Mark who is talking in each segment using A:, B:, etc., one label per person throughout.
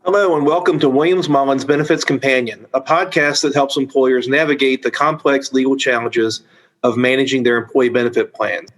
A: Hello and welcome to Williams-Mullen's Benefits Companion, a podcast that helps employers navigate the complex legal challenges of managing their employee benefit plans.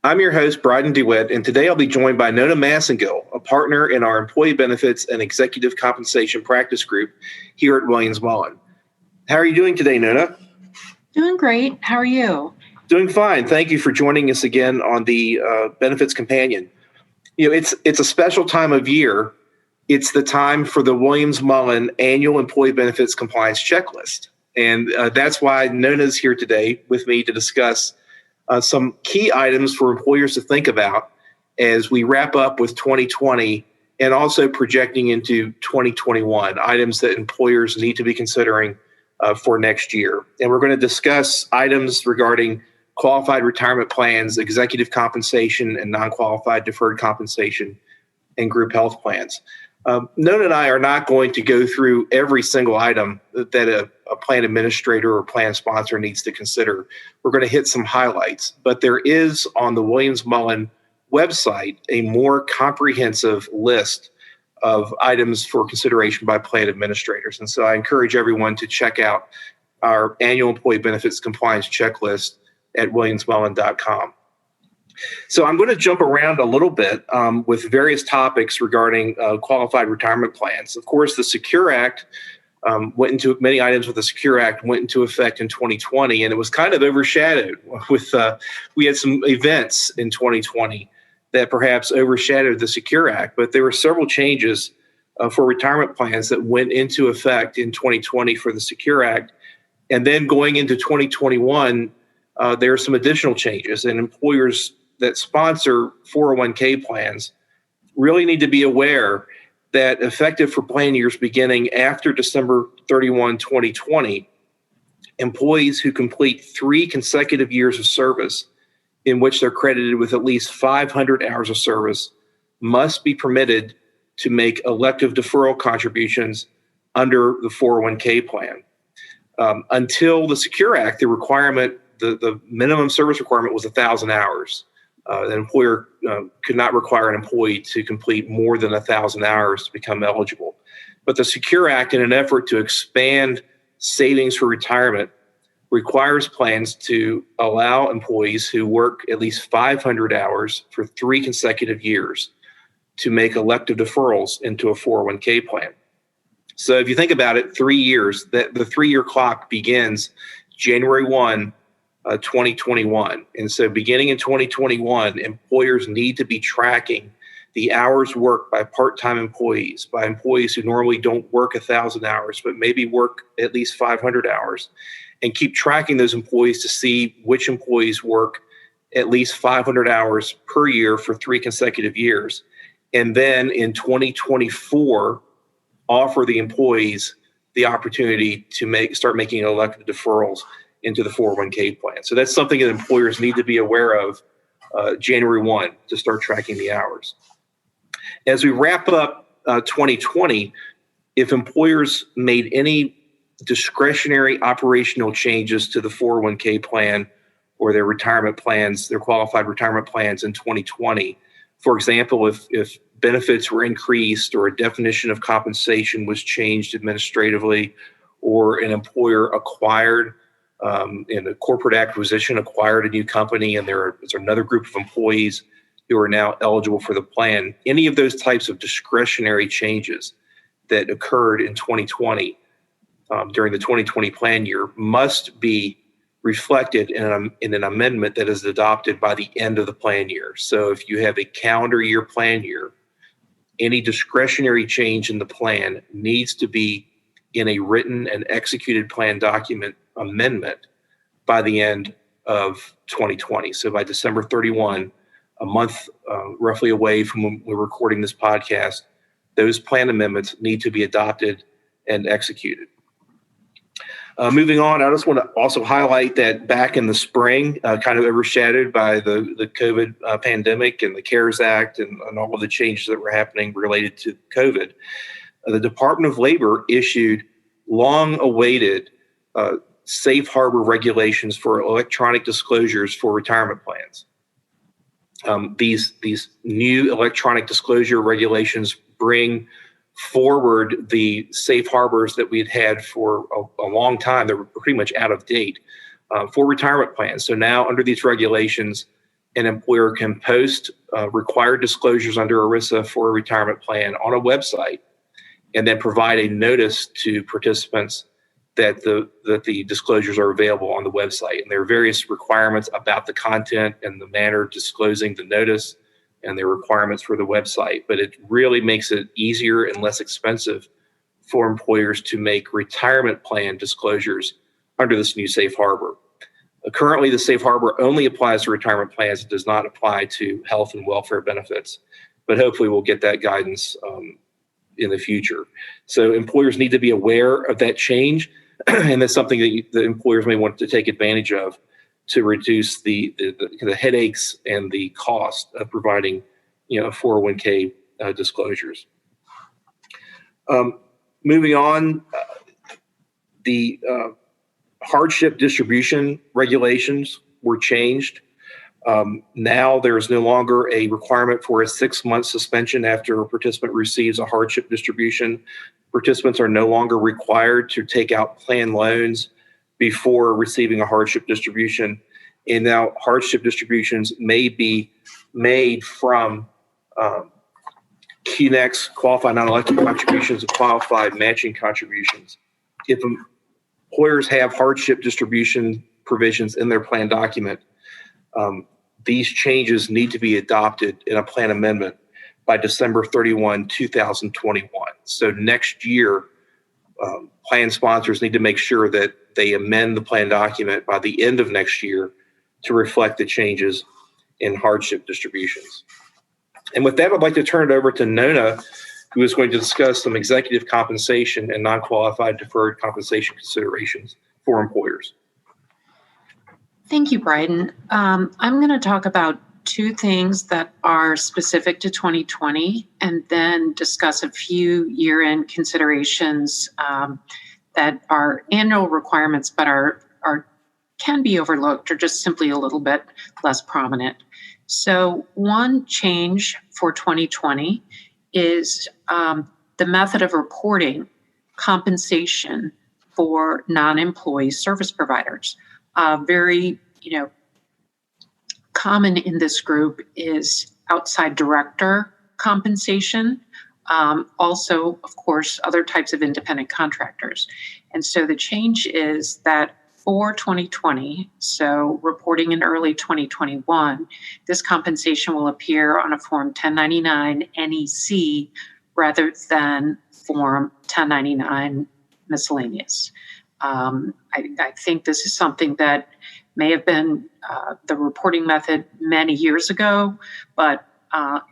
A: I'm your host, Brydon DeWitt, and today I'll be joined by Nona Massengill, a partner in our Employee Benefits and Executive Compensation Practice Group here at Williams-Mullen. How are you doing today, Nona?
B: Doing great. How are you?
A: Doing fine. Thank you for joining us again on the Benefits Companion. You know, it's a special time of year. It's the time for the Williams-Mullen Annual Employee Benefits Compliance Checklist. And that's why Nona's here today with me to discuss some key items for employers to think about as we wrap up with 2020 and also projecting into 2021, items that employers need to be considering for next year. And we're going to discuss items regarding qualified retirement plans, executive compensation, and non-qualified deferred compensation, and group health plans. Nona and I are not going to go through every single item that a plan administrator or plan sponsor needs to consider. We're going to hit some highlights, but there is on the Williams-Mullen website a more comprehensive list of items for consideration by plan administrators. And so I encourage everyone to check out our annual employee benefits compliance checklist at williamsmullen.com. So I'm going to jump around a little bit with various topics regarding qualified retirement plans. Of course, the Secure Act many items with the Secure Act went into effect in 2020, and it was kind of overshadowed with, we had some events in 2020 that perhaps overshadowed the Secure Act, but there were several changes for retirement plans that went into effect in 2020 for the Secure Act. And then going into 2021, there are some additional changes, and employers that sponsor 401k plans really need to be aware that effective for plan years beginning after December 31, 2020, employees who complete 3 consecutive years of service in which they're credited with at least 500 hours of service must be permitted to make elective deferral contributions under the 401k plan. Until the Secure Act, the requirement, the minimum service requirement was 1,000 hours. An employer could not require an employee to complete more than 1,000 hours to become eligible. But the Secure Act, in an effort to expand savings for retirement, requires plans to allow employees who work at least 500 hours for 3 consecutive years to make elective deferrals into a 401k plan. So if you think about it, 3 years, the 3-year clock begins January 1, 2021. And so beginning in 2021, employers need to be tracking the hours worked by part-time employees, by employees who normally don't work 1,000 hours, but maybe work at least 500 hours, and keep tracking those employees to see which employees work at least 500 hours per year for 3 consecutive years. And then in 2024, offer the employees the opportunity to start making elective deferrals into the 401k plan. So that's something that employers need to be aware of January 1 to start tracking the hours. As we wrap up 2020, if employers made any discretionary operational changes to the 401k plan or their retirement plans, their qualified retirement plans in 2020, for example, if benefits were increased or a definition of compensation was changed administratively, or an employer acquired in a corporate acquisition, acquired a new company, and there's another group of employees who are now eligible for the plan. Any of those types of discretionary changes that occurred in 2020 during the 2020 plan year must be reflected in an amendment that is adopted by the end of the plan year. So if you have a calendar year plan year, any discretionary change in the plan needs to be in a written and executed plan document amendment by the end of 2020. So by December 31, a month roughly away from when we're recording this podcast, those plan amendments need to be adopted and executed. Moving on, I just want to also highlight that back in the spring, kind of overshadowed by the COVID pandemic and the CARES Act and all of the changes that were happening related to COVID, the Department of Labor issued long-awaited safe harbor regulations for electronic disclosures for retirement plans. These new electronic disclosure regulations bring forward the safe harbors that we had for a long time that were pretty much out of date for retirement plans. So now under these regulations, an employer can post required disclosures under ERISA for a retirement plan on a website and then provide a notice to participants that the disclosures are available on the website. And there are various requirements about the content and the manner of disclosing the notice and the requirements for the website. But it really makes it easier and less expensive for employers to make retirement plan disclosures under this new safe harbor. Currently, the safe harbor only applies to retirement plans. It does not apply to health and welfare benefits, but hopefully we'll get that guidance in the future. So employers need to be aware of that change, and that's something that the employers may want to take advantage of to reduce the headaches and the cost of providing 401k disclosures. Moving on, the hardship distribution regulations were changed. Now there is no longer a requirement for a 6-month suspension after a participant receives a hardship distribution. Participants are no longer required to take out plan loans before receiving a hardship distribution. And now hardship distributions may be made from QNEX, qualified non-elected contributions, and qualified matching contributions. If employers have hardship distribution provisions in their plan document, these changes need to be adopted in a plan amendment by December 31, 2021. So next year, plan sponsors need to make sure that they amend the plan document by the end of next year to reflect the changes in hardship distributions. And with that, I'd like to turn it over to Nona, who is going to discuss some executive compensation and non-qualified deferred compensation considerations for employers.
B: Thank you, Brydon. I'm going to talk about two things that are specific to 2020 and then discuss a few year-end considerations that are annual requirements but can be overlooked or just simply a little bit less prominent. So one change for 2020 is the method of reporting compensation for non-employee service providers. Very, common in this group is outside director compensation. Also, of course, other types of independent contractors. And so the change is that for 2020, so reporting in early 2021, this compensation will appear on a Form 1099 NEC rather than Form 1099 miscellaneous. I think this is something that may have been the reporting method many years ago, but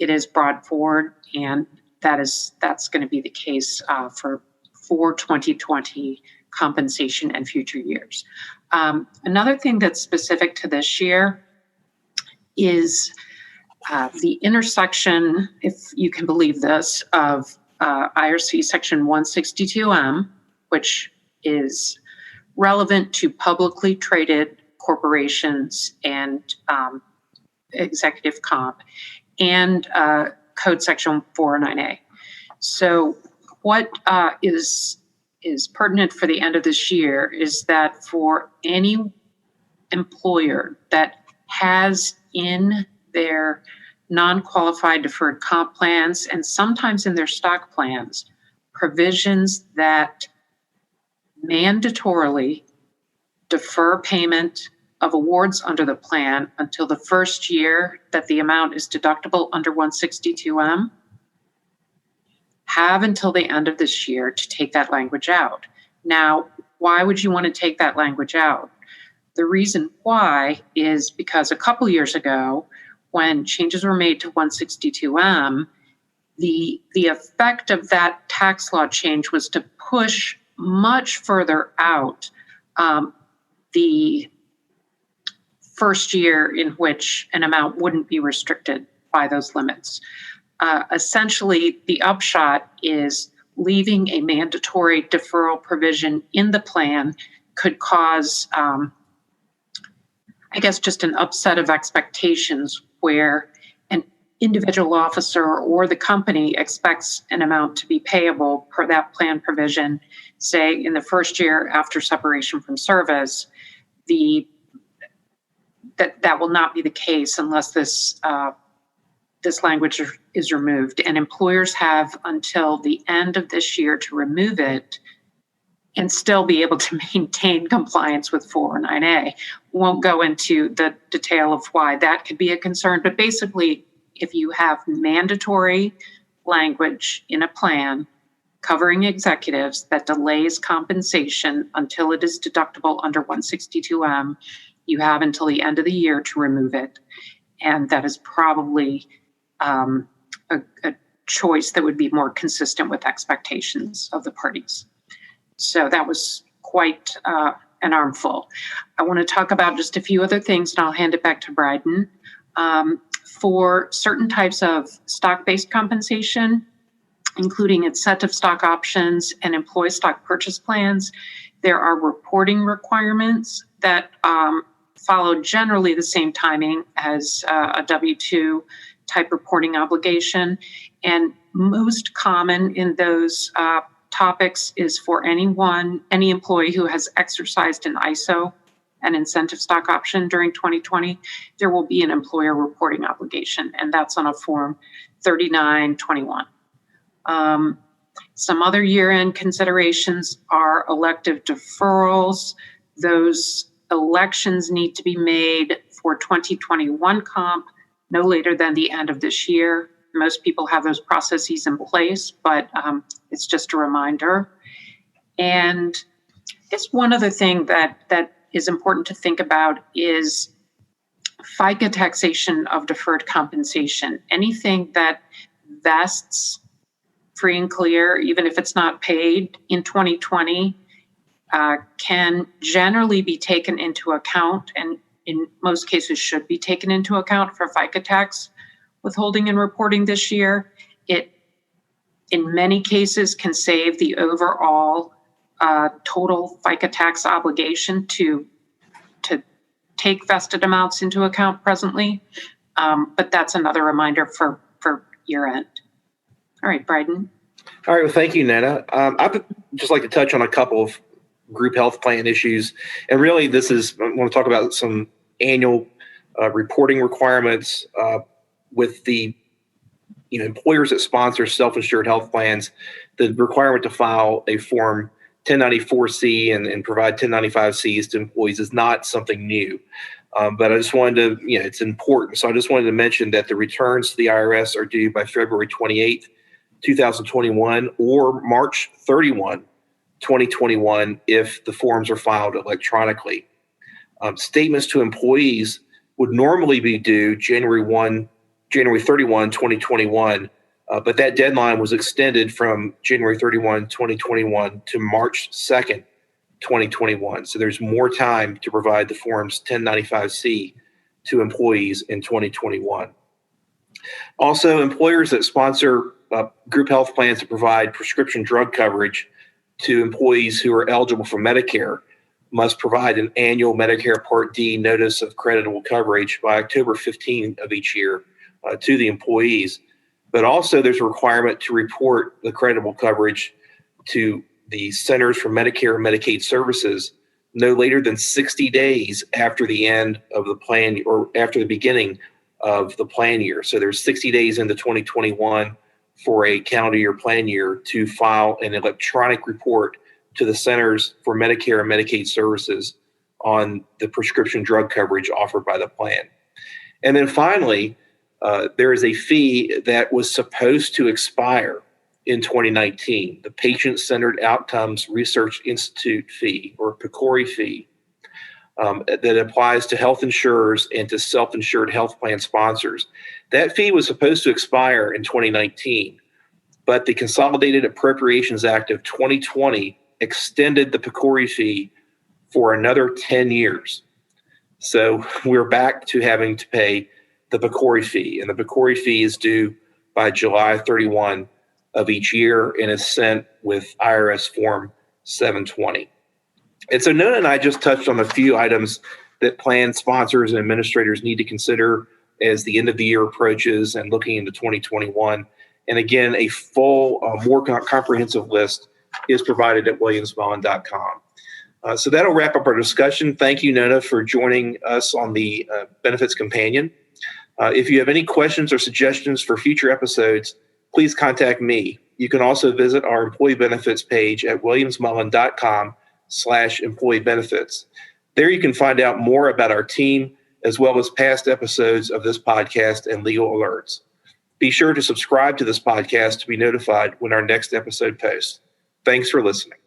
B: it is brought forward, and that's going to be the case for 2020 compensation and future years. Another thing that's specific to this year is the intersection, if you can believe this, of IRC Section 162M, which is relevant to publicly traded corporations and executive comp, and Code Section 409A. So what is pertinent for the end of this year is that for any employer that has in their non-qualified deferred comp plans and sometimes in their stock plans provisions that mandatorily defer payment of awards under the plan until the first year that the amount is deductible under 162M, have until the end of this year to take that language out. Now, why would you want to take that language out? The reason why is because a couple years ago, when changes were made to 162M, the effect of that tax law change was to push much further out the first year in which an amount wouldn't be restricted by those limits. Essentially, the upshot is leaving a mandatory deferral provision in the plan could cause, just an upset of expectations where individual officer or the company expects an amount to be payable per that plan provision, say in the first year after separation from service, that will not be the case unless this language is removed. And employers have until the end of this year to remove it and still be able to maintain compliance with 409A. Won't go into the detail of why that could be a concern, but basically, if you have mandatory language in a plan covering executives that delays compensation until it is deductible under 162M, you have until the end of the year to remove it. And that is probably a choice that would be more consistent with expectations of the parties. So that was quite an armful. I want to talk about just a few other things, and I'll hand it back to Brydon. For certain types of stock-based compensation, including incentive stock options and employee stock purchase plans, there are reporting requirements that follow generally the same timing as a W-2 type reporting obligation. And most common in those topics is for any employee who has exercised an ISO, an incentive stock option during 2020, there will be an employer reporting obligation, and that's on a form 3921. Some other year-end considerations are elective deferrals. Those elections need to be made for 2021 comp no later than the end of this year. Most people have those processes in place, but it's just a reminder. And I guess one other thing that is important to think about is FICA taxation of deferred compensation. Anything that vests free and clear, even if it's not paid in 2020, can generally be taken into account, and in most cases should be taken into account for FICA tax withholding and reporting this year. It, in many cases, can save the overall total FICA tax obligation to take vested amounts into account presently. But that's another reminder for year end. All right, Brydon.
A: All right, well, thank you, Nona. I'd just like to touch on a couple of group health plan issues. And really, I want to talk about some annual reporting requirements with the employers that sponsor self-insured health plans. The requirement to file a form 1094C and provide 1095Cs to employees is not something new. But I just wanted to, it's important. So I just wanted to mention that the returns to the IRS are due by February 28th, 2021 or March 31, 2021 if the forms are filed electronically. Statements to employees would normally be due January 31, 2021, but that deadline was extended from January 31, 2021 to March 2nd, 2021. So there's more time to provide the forms 1095C to employees in 2021. Also, employers that sponsor group health plans to provide prescription drug coverage to employees who are eligible for Medicare must provide an annual Medicare Part D notice of creditable coverage by October 15 of each year to the employees. But also there's a requirement to report the creditable coverage to the Centers for Medicare and Medicaid Services no later than 60 days after the end of the plan or after the beginning of the plan year. So there's 60 days into 2021 for a calendar year plan year to file an electronic report to the Centers for Medicare and Medicaid Services on the prescription drug coverage offered by the plan. And then finally, there is a fee that was supposed to expire in 2019, the Patient-Centered Outcomes Research Institute fee, or PCORI fee, that applies to health insurers and to self-insured health plan sponsors. That fee was supposed to expire in 2019, but the Consolidated Appropriations Act of 2020 extended the PCORI fee for another 10 years. So we're back to having to pay the PCORI fee, and the PCORI fee is due by July 31 of each year and is sent with IRS Form 720. And so Nona and I just touched on a few items that plan sponsors and administrators need to consider as the end of the year approaches and looking into 2021. And again, a full, more comprehensive list is provided at williamsmullen.com. So that'll wrap up our discussion. Thank you, Nona, for joining us on the Benefits Companion. If you have any questions or suggestions for future episodes, please contact me. You can also visit our employee benefits page at williamsmullen.com/employee benefits. There you can find out more about our team, as well as past episodes of this podcast and legal alerts. Be sure to subscribe to this podcast to be notified when our next episode posts. Thanks for listening.